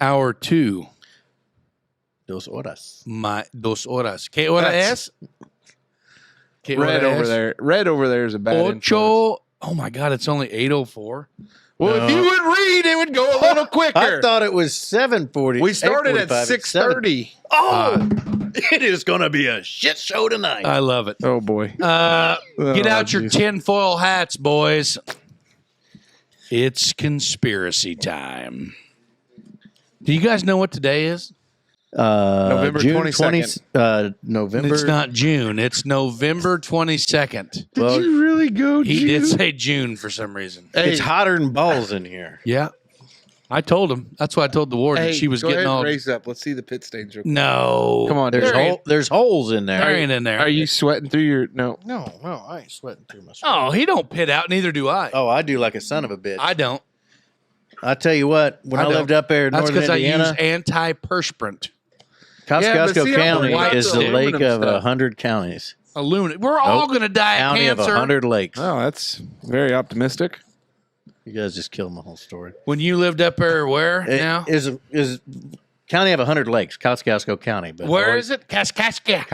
Hour 2. 2 horas. 2 horas. ¿Qué hora es? ¿Qué Red hora over es? there. Red over there is a bad influence. Ocho. Oh my God! It's only 8:04. Well, if you would read, it would go a little quicker. I thought it was 7:40. We started at 8:45. 6:30. Oh, it is going to be a shit show tonight. I love it. Oh boy! Get out your geez. tinfoil hats, boys. It's conspiracy time. Do you guys know what today is? November June 22nd. November. It's not June. It's November 22nd. Did Well, you really go? He June? did say June for some reason. Hey, it's hotter than balls in here. Yeah. I told him. That's why I told the warden. hey, She was go getting ahead and all. raise up. Let's see the pit stains. Real quick. No. Come on, There's Derek. there's holes in There there. ain't in there. Are you sweating through your? No. No, I ain't sweating through my. Oh, he don't pit out. Neither do I. Oh, I do like a son of a bitch. I don't. I tell you what, when I don't. lived up there in That's northern because I use Indiana, antiperspirant. Yeah, but Costco see, I County like is the the lake aluminum of stuff. 100 counties. Aluminum. We're all going to die of County of cancer. 100 lakes. Oh, that's very optimistic. You guys just killed my whole story. When you lived up there, where now? Is county of 100 lakes, Costco County. But Where is it? Kaskaskia.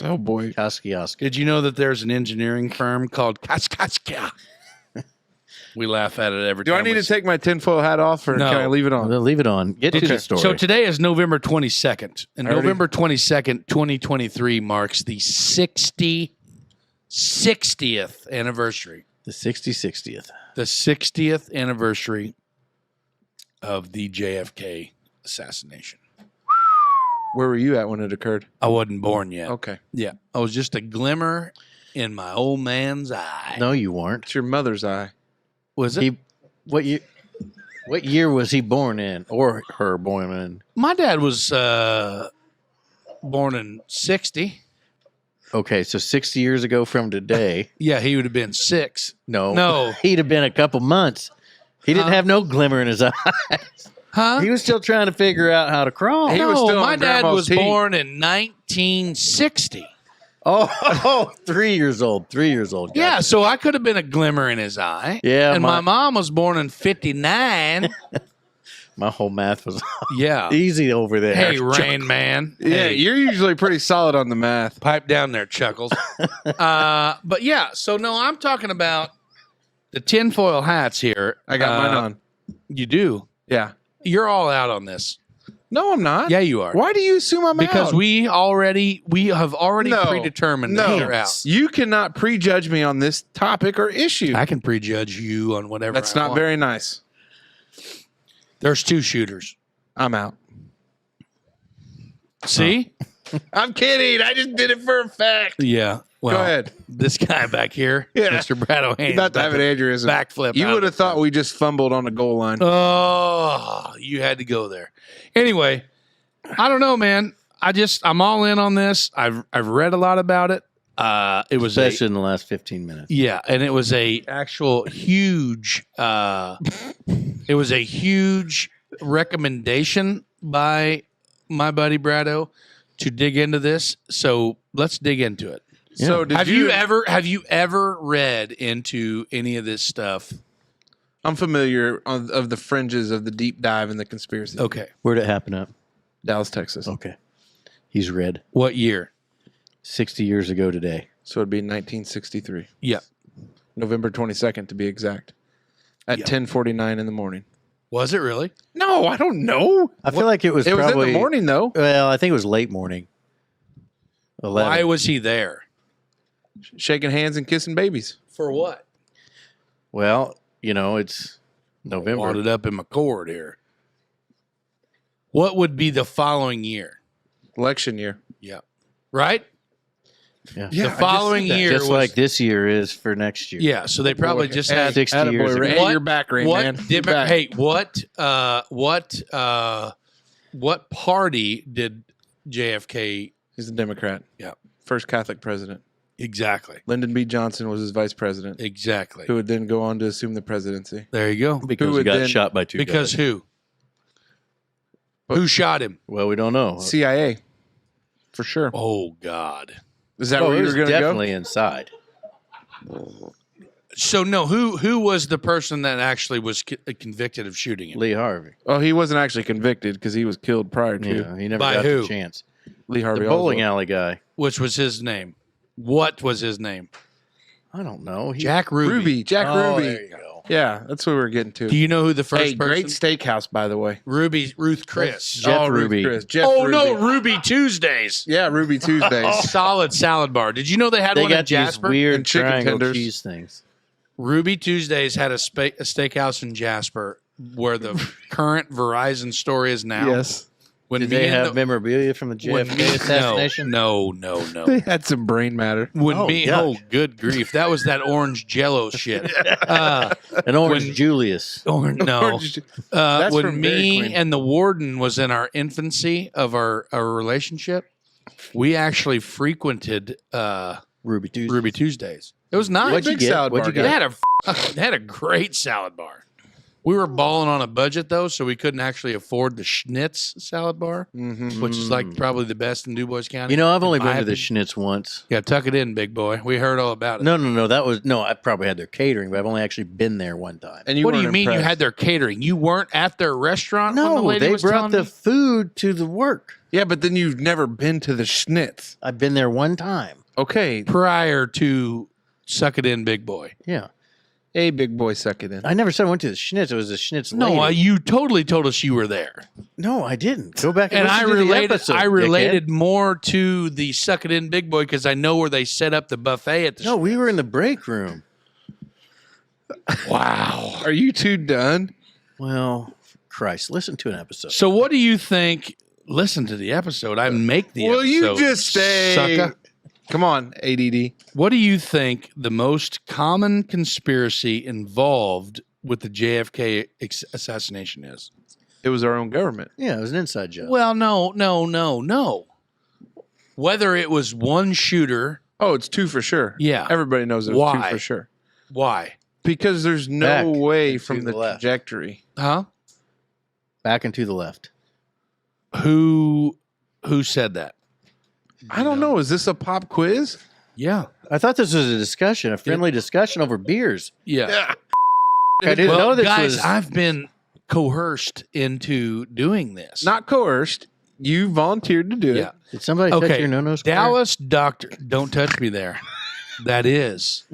Oh boy! Kosciuszko. Did you know that there's an engineering firm called Kaskaskia? We laugh at it every Do time. I need we to see- take my tinfoil hat off, or No. can I leave it on? Well, leave it on. Get to the story. So today is November 22nd. And Already? November 22nd, 2023 marks the 60th anniversary. the 60th. The 60th anniversary of the JFK assassination. Where were you at when it occurred? I wasn't born yet. Okay, Yeah. I was just a glimmer in my old man's eye. No, you weren't. it's your mother's eye. Was it? He, what year was he born in, or her born in? My dad was born in 60. Okay, so 60 years ago from today. Yeah, he would have been 6. No, he'd have been a couple months. He didn't have no glimmer in his eye. Huh? He was still trying to figure out how to crawl. He no, was still my on dad Grandma's was teeth. born in 1960. Oh, 3 years old. 3 years old. Yeah, Gotcha. so I could have been a glimmer in his eye. Yeah, And my mom was born in 59. my whole math was Yeah. easy over there. Hey, Rain Man. Yeah, Hey, you're usually pretty solid on the math. pipe down there, Chuckles. But yeah, so no, I'm talking about the tinfoil hats here. I got mine on. You do. Yeah. You're all out on this. No, I'm not. Yeah, you are. Why do you assume I'm Because out? we have already No. predetermined that No, you're out. you cannot prejudge me on this topic or issue. I can prejudge you on whatever. That's I not want. very nice. There's 2 shooters. I'm out. See? I'm kidding. I just did it for a fact. Yeah. Well, Go ahead. This guy back here, Yeah. Mr. Brad O'Hain, You're about to have an aneurysm. backflip. You out would of have thought we just fumbled on the goal line. Oh, you had to go there. Anyway, I don't know, man. I'm all in on this. I've read a lot about it. It was Especially in the last 15 minutes. yeah, and it was a actual huge. It was a huge recommendation by my buddy Brado to dig into this. So let's dig into it. So did Have you ever read into any of this stuff? I'm familiar of the fringes of the deep dive in the conspiracy. Okay. Where'd it happen at? Dallas, Texas. Okay. He's read What year? 60 years ago today. So it'd be 1963. Yeah. November 22nd to be exact. At Yeah. 10:49 in the morning. Was it really? No, I don't know. I feel like it was It was probably in the morning though. Well, I think it was late morning. 11. Why was he there? Shaking hands and kissing babies. For what? Well, it's November. Brought it up in my cord here. What would be the following year? Election year. Yeah. Right? Yeah. The following year Just was, like this year is for next year. Yeah, so they probably just Hey, had 60 years attaboy, ago. Ray. Hey, What- you're back, Ray, man. You're back. Hey, what party did JFK He's a Democrat. Yeah. First Catholic president. exactly? Lyndon B. Johnson was his vice president, Exactly. who would then go on to assume the presidency. There you go. Because Who he would got then- shot by 2 Because guys. who? Who shot him? Well, we don't know. CIA, for sure. Oh God. Is that Oh, where it you was were going to go? definitely inside. So no, who was the person that actually was convicted of shooting him? Lee Harvey. Oh, he wasn't actually convicted because he was killed prior to Yeah, he never By got who? the chance. Lee The Harvey. bowling Oswald. alley guy. Which was his name? What was his name? I don't know. Jack Ruby. Jack Oh, Ruby. there you go. Yeah, that's what we're getting to. Do you know who the first Hey, person? great steakhouse, by the way. Ruth Chris. Jeff Ruth Ruby. Chris. Jeff Oh Ruby. no, Ruby Tuesdays. Yeah, Ruby Tuesdays. Solid salad bar. Did you know they had They one in got these Jasper? weird And chicken triangle tenders. cheese things. Ruby Tuesdays had a steakhouse in Jasper where the current Verizon store is now. Yes. When Did me they and have the- memorabilia from the when JFK me- assassination? No. They had some brain matter. When Oh, me, yuck. oh, good grief! That was that orange Jello shit. An orange When- Julius. No. Orange- That's When from Dairy me Queen. and the warden was in our infancy of our relationship, we actually frequented Ruby Tuesday. Ruby Tuesdays. It was nice. What'd you Big get? salad What'd you bar They get? had a great salad bar. We were balling on a budget though, so we couldn't actually afford the Schnitz salad bar, Mhm. which is like probably the best in DuBois County. You know, I've only In my been to the opinion. Schnitz once. Yeah, tuck it in, big boy. We heard all about it. No. That was I probably had their catering, but I've only actually been there one time. And you What do you weren't mean you impressed. had their catering? You weren't at their restaurant? when the No, lady they was brought telling the me? food to the work. Yeah, but then you've never been to the Schnitz. I've been there one time. Okay. Prior to suck it in, big boy. Yeah. Hey, big boy, suck it in. I never said I went to the Schnitz. It was the Schnitz No, lady. you totally told us you were there, No, I didn't. Go back and, and listen I to the related. episode, I dickhead. related more to the suck it in, big boy, because I know where they set up the buffet at the. No, we were in the break room. Wow. Are you two done? Well, Christ, listen to an episode. So, what do you think? Listen to the episode. I make the. Will you episode, just stay? sucker. Come on, ADD. What do you think the most common conspiracy involved with the JFK assassination is? It was our own government. Yeah, it was an inside job. Well, no. Whether it was one shooter, Oh, it's two for sure. Yeah. Everybody knows it was Why? two for sure. why? Because there's no Back way and from to the the left. trajectory. Huh? Back and to the left. Who said that? I don't know. Is this a pop quiz? Yeah. I thought this was a discussion, a friendly discussion over beers. Yeah. I didn't Well, know this guys, was. I've been coerced into doing this. Not coerced. You volunteered to do Yeah. it. Did somebody touch Okay. your no-no square? Dallas doctor, don't touch me there. That is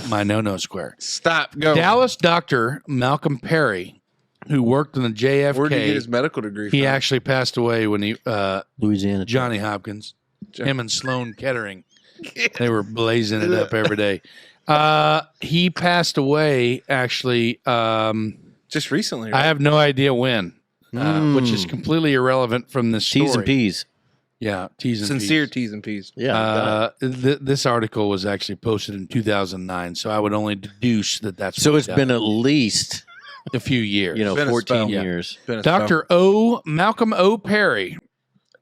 my no square. Stop. Go. Dallas doctor Malcolm Perry, who worked in the JFK. Where did he get his medical degree He from? actually passed away when he Louisiana. Johnny Hopkins, John- him and Sloan Kettering, they were blazing it up every day. He passed away actually. Just recently. I Right? have no idea when, which is completely irrelevant from this story. T's and P's. Yeah, T's and Sincere P's. T's and P's. Yeah. This article was actually posted in 2009, so I would only deduce that that's so what it's he been died. at least, a few years. Been a 14 spell. Yeah. years. Been a spell. Dr. Malcolm O. Perry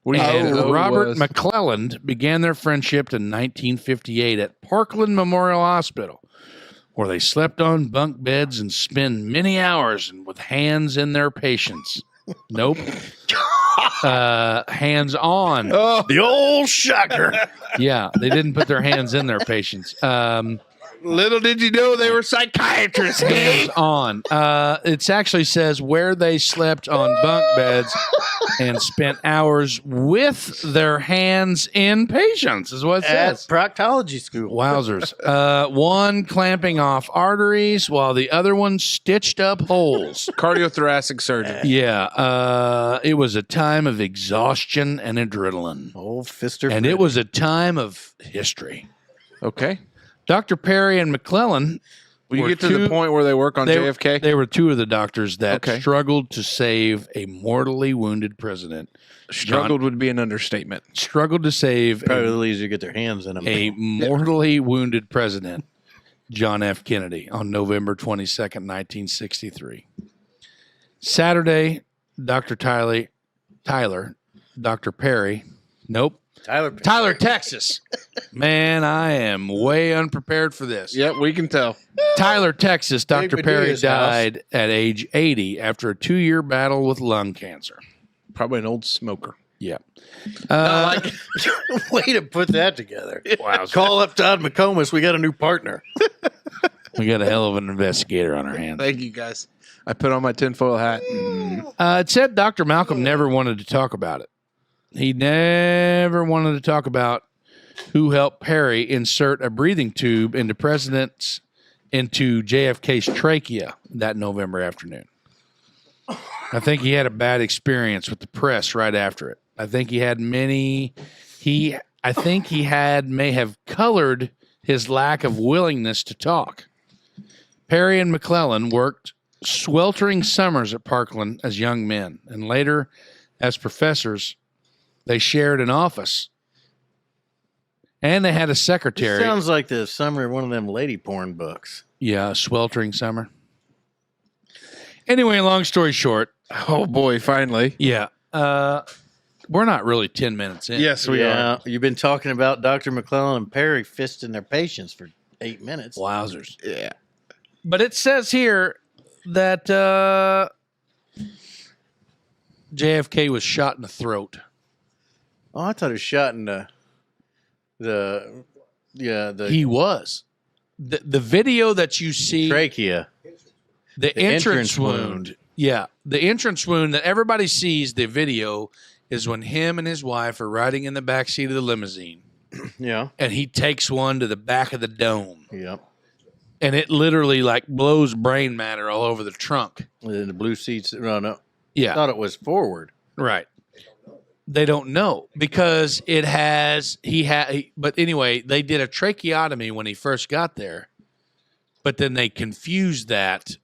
What do you and think Robert was? McClelland began their friendship in 1958 at Parkland Memorial Hospital, where they slept on bunk beds and spent many hours with hands in their patients. Nope. Hands on. Oh, The old shocker. Yeah, they didn't put their hands in their patients. little did you know they were psychiatrists. Hands on. It actually says where they slept on bunk beds and spent hours with their hands in patients, is what it At says. proctology school. Wowzers. One clamping off arteries while the other one stitched up holes. Cardiothoracic surgeon. Yeah. It was a time of exhaustion and adrenaline. Old Fister. And it was a time of history. Okay. Dr. Perry and McClellan. Will you were get to two- the point where they work on they- JFK? They were two of the doctors that Okay. struggled to save a mortally wounded president. Struggled would be an understatement. Struggled to save probably easier to get their hands in them. a mortally wounded president, John F. Kennedy, on November 22nd, 1963. Saturday, Dr. Tyler, Dr. Perry, nope, Tyler, Texas. Man, I am way unprepared for this. Yep, we can tell. Tyler, Texas, Dr. Big Perry Medea's house. died at age 80 after a 2-year battle with lung cancer. Probably an old smoker. Yeah. Way to put that together. Wow. Call up Todd McComas. We got a new partner. We got a hell of an investigator on our hands. Thank you, guys. I put on my tinfoil hat. It said Dr. Malcolm never wanted to talk about it. He never wanted to talk about who helped Perry insert a breathing tube into JFK's trachea that November afternoon. I think he had a bad experience with the press right after it. I think he may have colored his lack of willingness to talk. Perry and McClellan worked sweltering summers at Parkland as young men, and later as professors. They shared an office, and they had a secretary. It sounds like the summary of one of them lady porn books. Yeah, sweltering summer. Anyway, long story short. Oh, boy, finally. Yeah. We're not really 10 minutes in. Yes, we are. You've been talking about Dr. McClellan and Perry fisting their patients for 8 minutes. Wowzers. Yeah. But it says here that JFK was shot in the throat. Oh, I thought he was shot in He was. The video that you see, trachea. the entrance wound. Yeah, the entrance wound that everybody sees. The video is when him and his wife are riding in the back seat of the limousine. Yeah, and he takes one to the back of the dome. Yep. And it literally like blows brain matter all over the trunk. And then the blue seats. No. Yeah, I thought it was forward. right. They don't know because but anyway, they did a tracheotomy when he first got there, but then they confused that.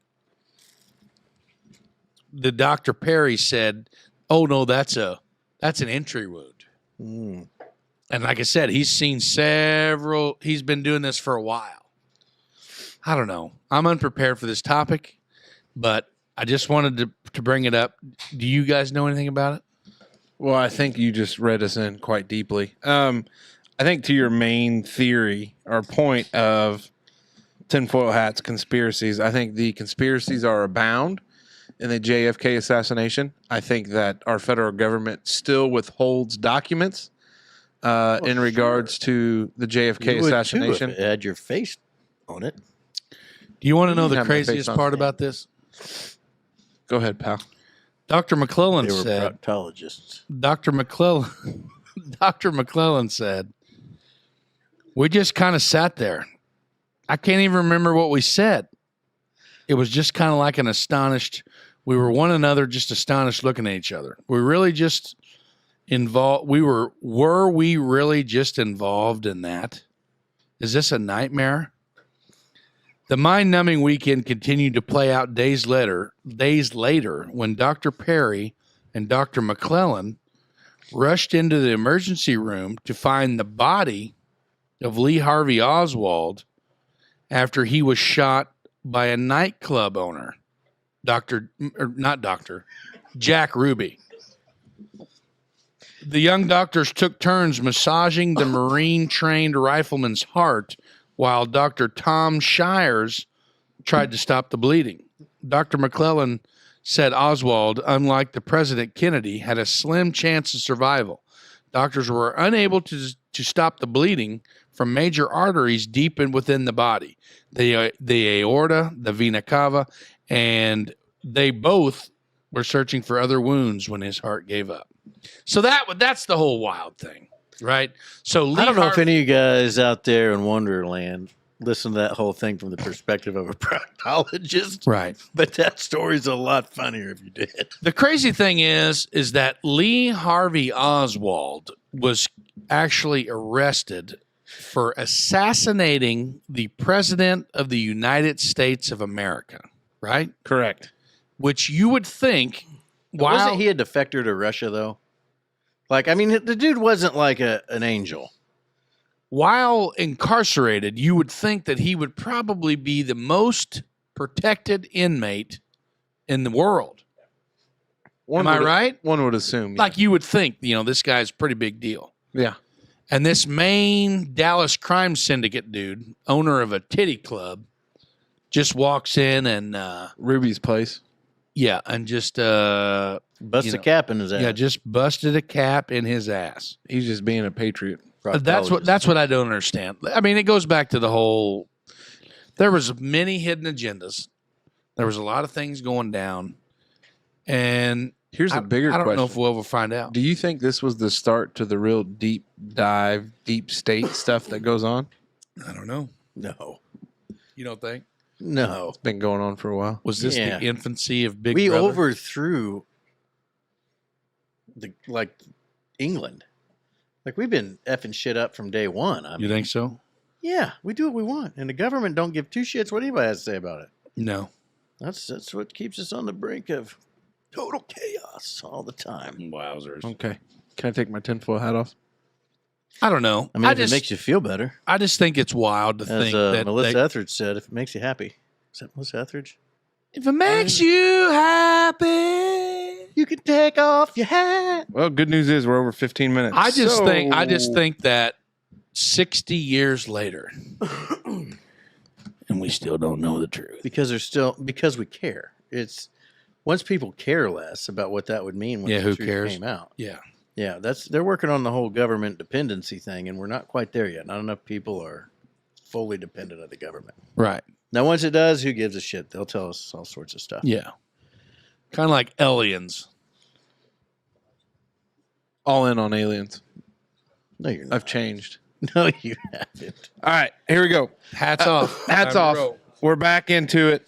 The Dr. Perry said, "Oh no, that's an entry wound." Mm. And like I said, he's been doing this for a while. I don't know. I'm unprepared for this topic, but I just wanted to bring it up. Do you guys know anything about it? Well, I think you just read us in quite deeply. I think to your main theory or point of tinfoil hats conspiracies, I think the conspiracies are abound in the JFK assassination. I think that our federal government still withholds documents in regards to the JFK assassination. It had your face on it. Do you want to know You the have my face craziest on. part about this? Go ahead, pal. Dr. McClellan They were said, proctologists. Dr. McClellan said, we just kind of sat there. I can't even remember what we said. It was just kind of like we were one another, just astonished looking at each other. We really just involved. Were we really just involved in that? Is this a nightmare? The mind-numbing weekend continued to play out days later when Dr. Perry and Dr. McClellan rushed into the emergency room to find the body of Lee Harvey Oswald after he was shot by a nightclub owner, Jack Ruby. The young doctors took turns massaging the Marine-trained rifleman's heart while Dr. Tom Shires tried to stop the bleeding. Dr. McClellan said Oswald, unlike the President Kennedy, had a slim chance of survival. Doctors were unable to stop the bleeding from major arteries deep within the body, the aorta, the vena cava, and they both were searching for other wounds when his heart gave up. So that's the whole wild thing. Right. So I don't know if any of you guys out there in Wonderland listen to that whole thing from the perspective of a proctologist. Right. But that story's a lot funnier if you did. The crazy thing is that Lee Harvey Oswald was actually arrested for assassinating the President of the United States of America. Right. Correct. Which you would think. Wasn't he a defector to Russia, though? Like, I mean, the dude wasn't like an angel. While incarcerated, you would think that he would probably be the most protected inmate in the world. Am I right? One would assume. Yeah. Like you would think, this guy's a pretty big deal. Yeah. And this main Dallas crime syndicate dude, owner of a titty club, just walks in and Ruby's place. Yeah, and just bust a cap in his ass. Yeah, just busted a cap in his ass. He's just being a patriot. That's what I don't understand. I mean, it goes back to the whole There was many hidden agendas. There was a lot of things going down. And Here's a bigger I don't question. know if we'll ever find out. Do you think this was the start to the real deep dive, deep state stuff that goes on? I don't know. No. You don't think? No. It's been going on for a while. Was this Yeah. the infancy of Big We Brother? overthrew England. Like we've been effing shit up from day one. I You mean, think so? yeah, we do what we want, and the government don't give two shits what anybody has to say about it. No. That's what keeps us on the brink of total chaos all the time. Wowzers. Okay. Can I take my tinfoil hat off? I don't know. I mean, if it makes you feel better, I just think it's wild to as think that Melissa Etheridge said, if it makes you happy. Is that Melissa Etheridge? if it makes you happy. You can take off your hat. Well, good news is we're over 15 minutes. I just think that 60 years later, and we still don't know the truth. Because we care. It's once people care less about what that would mean when Yeah, the who truth cares? came out. Yeah. Yeah, they're working on the whole government dependency thing, and we're not quite there yet. Not enough people are fully dependent on the government. Right. Now, once it does, who gives a shit? They'll tell us all sorts of stuff. Yeah. Kind of like aliens. all in on aliens. No, you're not. I've changed. No, you haven't. All right, here we go. Hats off. Hats Time to off. roll. We're back into it.